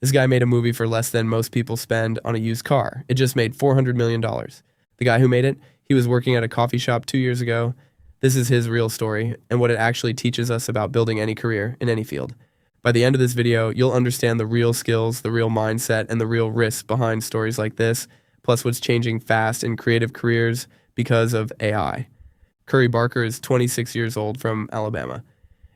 This guy made a movie for less than most people spend on a used car. It just made $400 million. The guy who made it, he was working at a coffee shop 2 years ago. This is his real story and what it actually teaches us about building any career in any field. By the end of this video, you'll understand the real skills, the real mindset, and the real risks behind stories like this, plus what's changing fast in creative careers because of AI. Curry Barker is 26 years old from Alabama.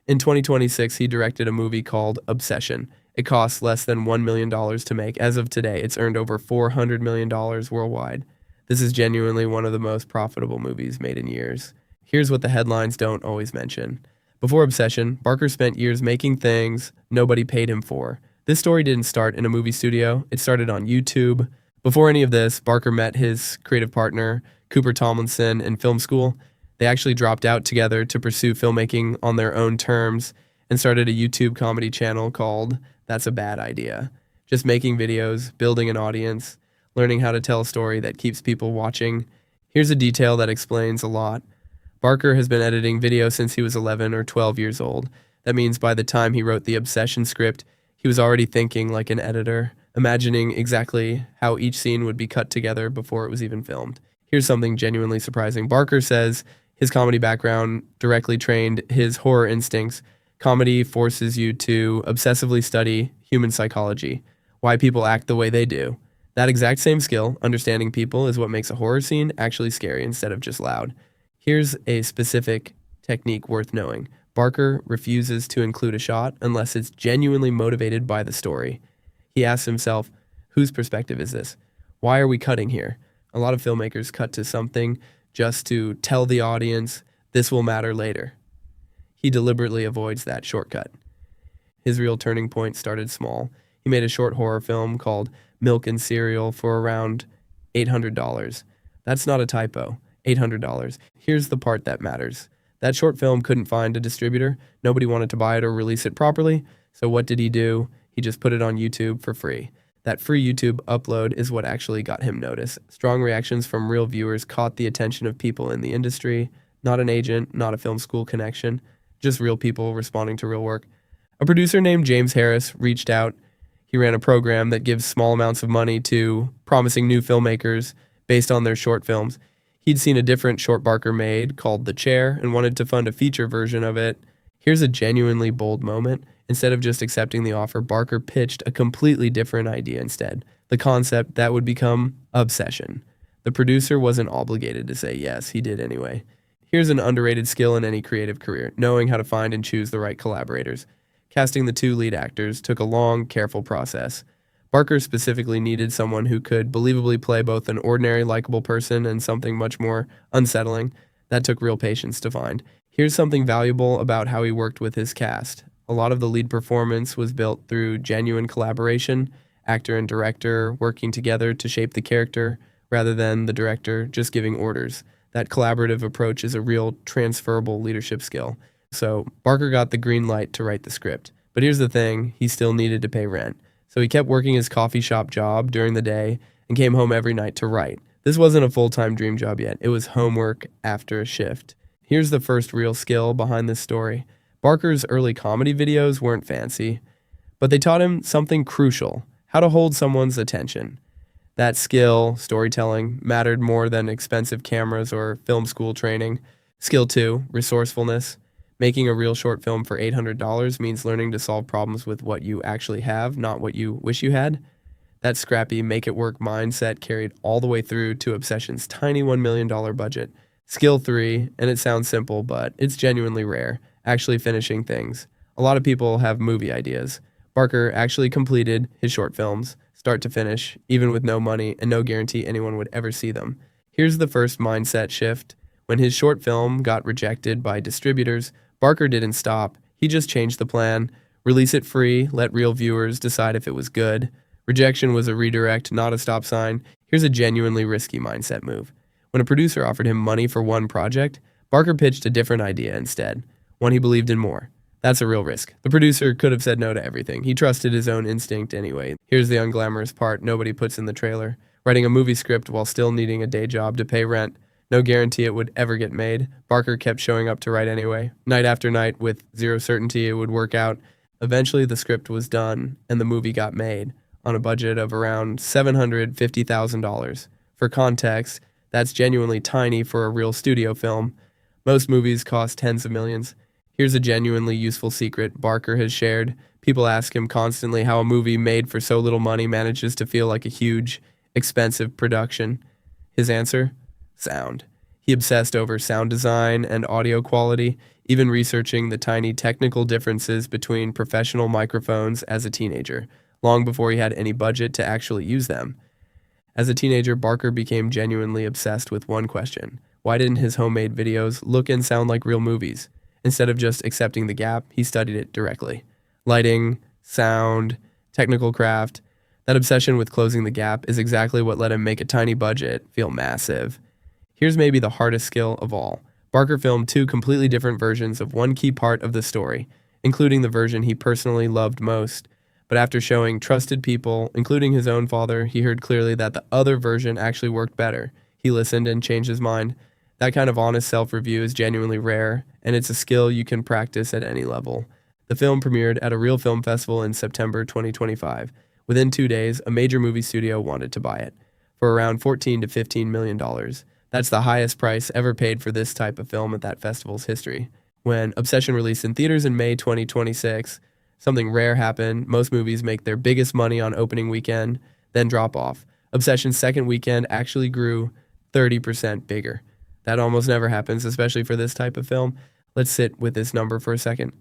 In 2026, he directed a movie called Obsession. It costs less than $1 million to make. As of today, it's earned over $400 million worldwide. This is genuinely one of the most profitable movies made in years. Here's what the headlines don't always mention. Before Obsession, Barker spent years making things nobody paid him for. This story didn't start in a movie studio. It started on YouTube. Before any of this, Barker met his creative partner, Cooper Tomlinson, in film school. They actually dropped out together to pursue filmmaking on their own terms and started a YouTube comedy channel called That's a Bad Idea. Just making videos, building an audience, learning how to tell a story that keeps people watching. Here's a detail that explains a lot. Barker has been editing video since he was 11 or 12 years old. That means by the time he wrote the Obsession script, he was already thinking like an editor, imagining exactly how each scene would be cut together before it was even filmed. Here's something genuinely surprising. Barker says his comedy background directly trained his horror instincts. Comedy forces you to obsessively study human psychology, why people act the way they do. That exact same skill, understanding people, is what makes a horror scene actually scary instead of just loud. Here's a specific technique worth knowing. Barker refuses to include a shot unless it's genuinely motivated by the story. He asks himself, whose perspective is this? Why are we cutting here? A lot of filmmakers cut to something just to tell the audience this will matter later. He deliberately avoids that shortcut. His real turning point started small. He made a short horror film called Milk and Cereal for around $800. That's not a typo. $800. Here's the part that matters. That short film couldn't find a distributor. Nobody wanted to buy it or release it properly. So what did he do? He just put it on YouTube for free. That free YouTube upload is what actually got him noticed. Strong reactions from real viewers caught the attention of people in the industry, not an agent, not a film school connection, just real people responding to real work. A producer named James Harris reached out. He ran a program that gives small amounts of money to promising new filmmakers based on their short films. He'd seen a different short Barker made called The Chair and wanted to fund a feature version of it. Here's a genuinely bold moment. Instead of just accepting the offer, Barker pitched a completely different idea instead. The concept that would become Obsession. The producer wasn't obligated to say yes, he did anyway. Here's an underrated skill in any creative career, knowing how to find and choose the right collaborators. Casting the two lead actors took a long, careful process. Barker specifically needed someone who could believably play both an ordinary, likable person and something much more unsettling. That took real patience to find. Here's something valuable about how he worked with his cast. A lot of the lead performance was built through genuine collaboration, actor and director working together to shape the character, rather than the director just giving orders. That collaborative approach is a real transferable leadership skill. So Barker got the green light to write the script. But here's the thing, he still needed to pay rent. So he kept working his coffee shop job during the day and came home every night to write. This wasn't a full-time dream job yet. It was homework after a shift. Here's the first real skill behind this story. Barker's early comedy videos weren't fancy, but they taught him something crucial: how to hold someone's attention. That skill, storytelling, mattered more than expensive cameras or film school training. Skill 2, resourcefulness. Making a real short film for $800 means learning to solve problems with what you actually have, not what you wish you had. That scrappy, make-it-work mindset carried all the way through to Obsession's tiny $1 million budget. Skill 3, and it sounds simple, but it's genuinely rare, actually finishing things. A lot of people have movie ideas. Barker actually completed his short films, start to finish, even with no money and no guarantee anyone would ever see them. Here's the first mindset shift. When his short film got rejected by distributors, Barker didn't stop. He just changed the plan. Release it free, let real viewers decide if it was good. Rejection was a redirect, not a stop sign. Here's a genuinely risky mindset move. When a producer offered him money for one project, Barker pitched a different idea instead, one he believed in more. That's a real risk. The producer could have said no to everything. He trusted his own instinct anyway. Here's the unglamorous part nobody puts in the trailer. Writing a movie script while still needing a day job to pay rent. No guarantee it would ever get made. Barker kept showing up to write anyway. Night after night, with zero certainty it would work out. Eventually, the script was done and the movie got made on a budget of around $750,000. For context, that's genuinely tiny for a real studio film. Most movies cost tens of millions. Here's a genuinely useful secret Barker has shared. People ask him constantly how a movie made for so little money manages to feel like a huge, expensive production. His answer? Sound. He obsessed over sound design and audio quality, even researching the tiny technical differences between professional microphones as a teenager, long before he had any budget to actually use them. As a teenager, Barker became genuinely obsessed with one question. Why didn't his homemade videos look and sound like real movies? Instead of just accepting the gap, he studied it directly. Lighting, sound, technical craft. That obsession with closing the gap is exactly what let him make a tiny budget feel massive. Here's maybe the hardest skill of all. Barker filmed two completely different versions of one key part of the story, including the version he personally loved most. But after showing trusted people, including his own father, he heard clearly that the other version actually worked better. He listened and changed his mind. That kind of honest self-review is genuinely rare, and it's a skill you can practice at any level. The film premiered at a real film festival in September 2025. Within 2 days, a major movie studio wanted to buy it for around $14 to $15 million. That's the highest price ever paid for this type of film at that festival's history. When Obsession released in theaters in May 2026, something rare happened. Most movies make their biggest money on opening weekend, then drop off. Obsession's second weekend actually grew 30% bigger. That almost never happens, especially for this type of film. Let's sit with this number for a second.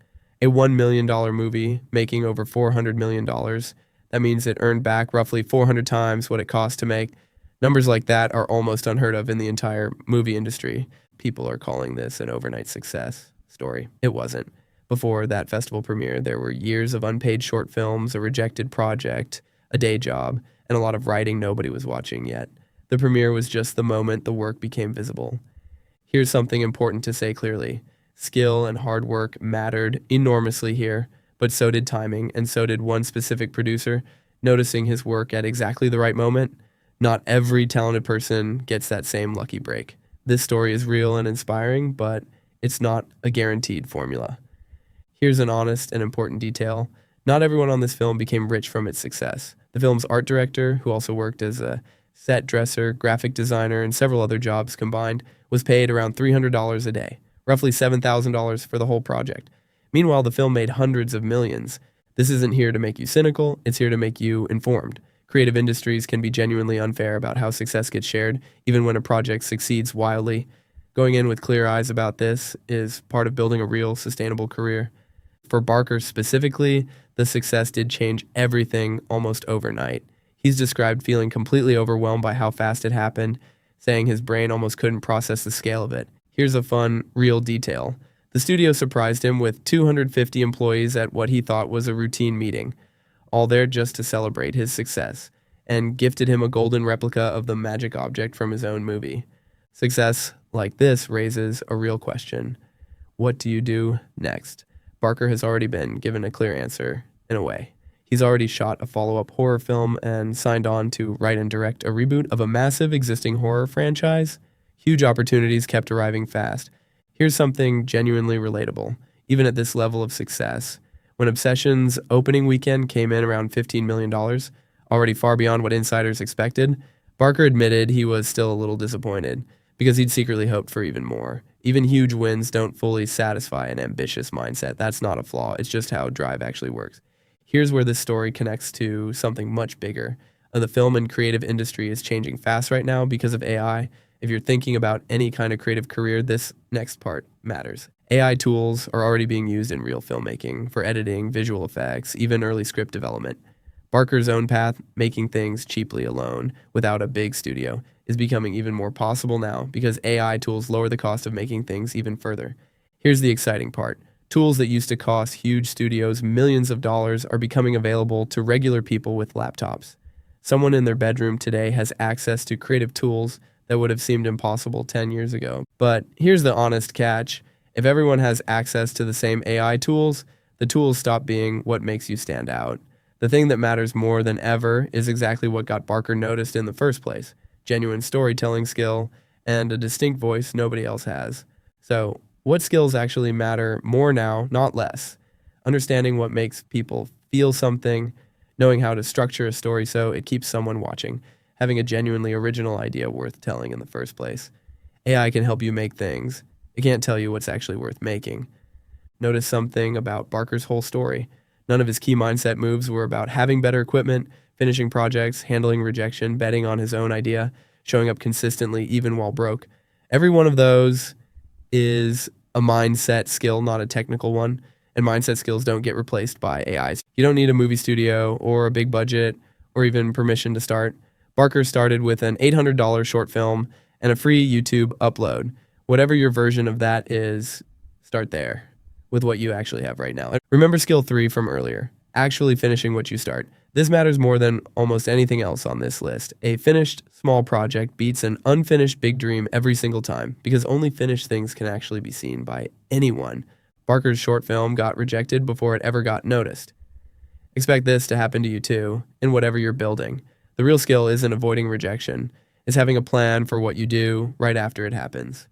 A $1 million movie making over $400 million. That means it earned back roughly 400 times what it cost to make. Numbers like that are almost unheard of in the entire movie industry. People are calling this an overnight success story. It wasn't. Before that festival premiere, there were years of unpaid short films, a rejected project, a day job, and a lot of writing nobody was watching yet. The premiere was just the moment the work became visible. Here's something important to say clearly. Skill and hard work mattered enormously here, but so did timing, and so did one specific producer noticing his work at exactly the right moment. Not every talented person gets that same lucky break. This story is real and inspiring, but it's not a guaranteed formula. Here's an honest and important detail. Not everyone on this film became rich from its success. The film's art director, who also worked as a set dresser, graphic designer, and several other jobs combined, was paid around $300 a day, roughly $7,000 for the whole project. Meanwhile, the film made hundreds of millions. This isn't here to make you cynical, it's here to make you informed. Creative industries can be genuinely unfair about how success gets shared, even when a project succeeds wildly. Going in with clear eyes about this is part of building a real, sustainable career. For Barker specifically, the success did change everything almost overnight. He's described feeling completely overwhelmed by how fast it happened, saying his brain almost couldn't process the scale of it. Here's a fun, real detail. The studio surprised him with 250 employees at what he thought was a routine meeting, all there just to celebrate his success, and gifted him a golden replica of the magic object from his own movie. Success like this raises a real question. What do you do next? Barker has already been given a clear answer, in a way. He's already shot a follow-up horror film and signed on to write and direct a reboot of a massive existing horror franchise. Huge opportunities kept arriving fast. Here's something genuinely relatable, even at this level of success. When Obsession's opening weekend came in around $15 million, already far beyond what insiders expected, Barker admitted he was still a little disappointed, because he'd secretly hoped for even more. Even huge wins don't fully satisfy an ambitious mindset. That's not a flaw, it's just how drive actually works. Here's where this story connects to something much bigger. The film and creative industry is changing fast right now because of AI. If you're thinking about any kind of creative career, this next part matters. AI tools are already being used in real filmmaking for editing, visual effects, even early script development. Barker's own path, making things cheaply alone, without a big studio, is becoming even more possible now because AI tools lower the cost of making things even further. Here's the exciting part. Tools that used to cost huge studios millions of dollars are becoming available to regular people with laptops. Someone in their bedroom today has access to creative tools that would have seemed impossible 10 years ago. But here's the honest catch. If everyone has access to the same AI tools, the tools stop being what makes you stand out. The thing that matters more than ever is exactly what got Barker noticed in the first place. Genuine storytelling skill and a distinct voice nobody else has. So, what skills actually matter more now, not less? understanding what makes people feel something, knowing how to structure a story so it keeps someone watching, having a genuinely original idea worth telling in the first place. AI can help you make things. It can't tell you what's actually worth making. Notice something about Barker's whole story. None of his key mindset moves were about having better equipment, finishing projects, handling rejection, betting on his own idea, showing up consistently even while broke. Every one of those is a mindset skill, not a technical one. And mindset skills don't get replaced by AIs. You don't need a movie studio or a big budget or even permission to start. Barker started with an $800 short film and a free YouTube upload. Whatever your version of that is, start there with what you actually have right now. Remember skill 3 from earlier, actually finishing what you start. This matters more than almost anything else on this list. A finished small project beats an unfinished big dream every single time because only finished things can actually be seen by anyone. Barker's short film got rejected before it ever got noticed. Expect this to happen to you too, in whatever you're building. The real skill isn't avoiding rejection, it's having a plan for what you do right after it happens.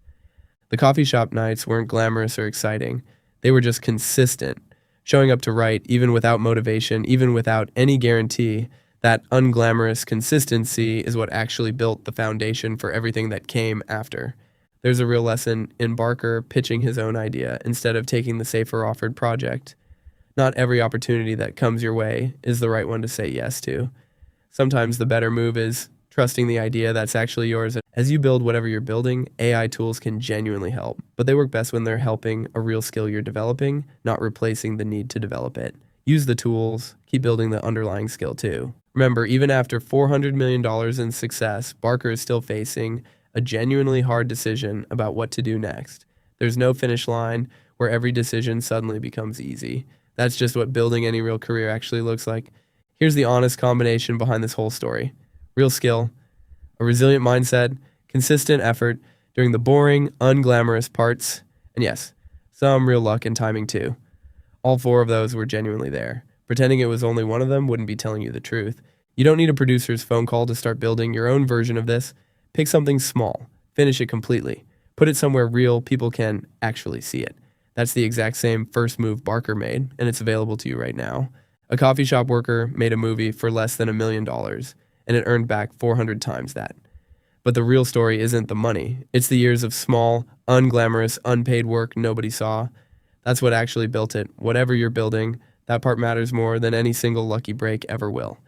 The coffee shop nights weren't glamorous or exciting. They were just consistent, showing up to write even without motivation, even without any guarantee. That unglamorous consistency is what actually built the foundation for everything that came after. There's a real lesson in Barker pitching his own idea instead of taking the safer offered project. Not every opportunity that comes your way is the right one to say yes to. Sometimes the better move is trusting the idea that's actually yours. As you build whatever you're building, AI tools can genuinely help, but they work best when they're helping a real skill you're developing, not replacing the need to develop it. Use the tools, keep building the underlying skill too. Remember, even after $400 million in success, Barker is still facing a genuinely hard decision about what to do next. There's no finish line where every decision suddenly becomes easy. That's just what building any real career actually looks like. Here's the honest combination behind this whole story. Real skill, a resilient mindset, consistent effort during the boring, unglamorous parts, and yes, some real luck and timing too. All 4 of those were genuinely there. Pretending it was only one of them wouldn't be telling you the truth. You don't need a producer's phone call to start building your own version of this. Pick something small, finish it completely, put it somewhere real people can actually see it. That's the exact same first move Barker made, and it's available to you right now. A coffee shop worker made a movie for less than $1 million, and it earned back 400 times that. But the real story isn't the money. It's the years of small, unglamorous, unpaid work nobody saw. That's what actually built it. Whatever you're building, that part matters more than any single lucky break ever will.